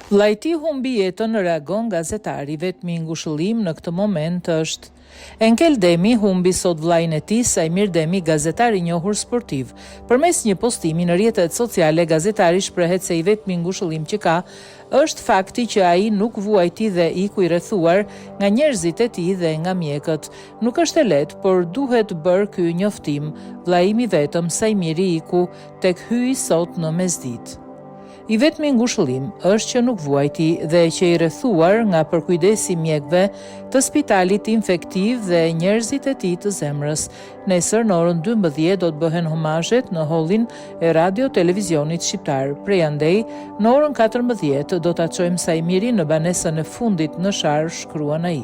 Vllai i tij humbi jetën, reagon gazetari. Vetmi ngushëllim në këtë moment është Enkel Demi humbi sot vllain e tij, Sajmir Demi, gazetar i njohur sportiv. Përmes një postimi në rrjetet sociale, gazetari shprehet se i vetmi ngushëllim që ka është fakti që ai nuk vuajti dhe iku i rrethuar nga njerëzit e tij dhe nga mjekët. Nuk është e lehtë, por duhet bërë ky njoftim. Vllai im i vetëm, Sajmiri, iku tek hyi sot në mesditë. I vetmi ngushëllim është që nuk vuajti dhe që i rrethuar nga përkujdesi mjekëve të spitalit infektiv dhe njerëzit e tij të zemrës. Nesër në orën 12 do të bëhen homazhet në hollin e Radio Televizionit Shqiptar. Prej andej, në orën 14 do ta çojmë Sajmirin në banesën e fundit në Sharë, shkruan ai.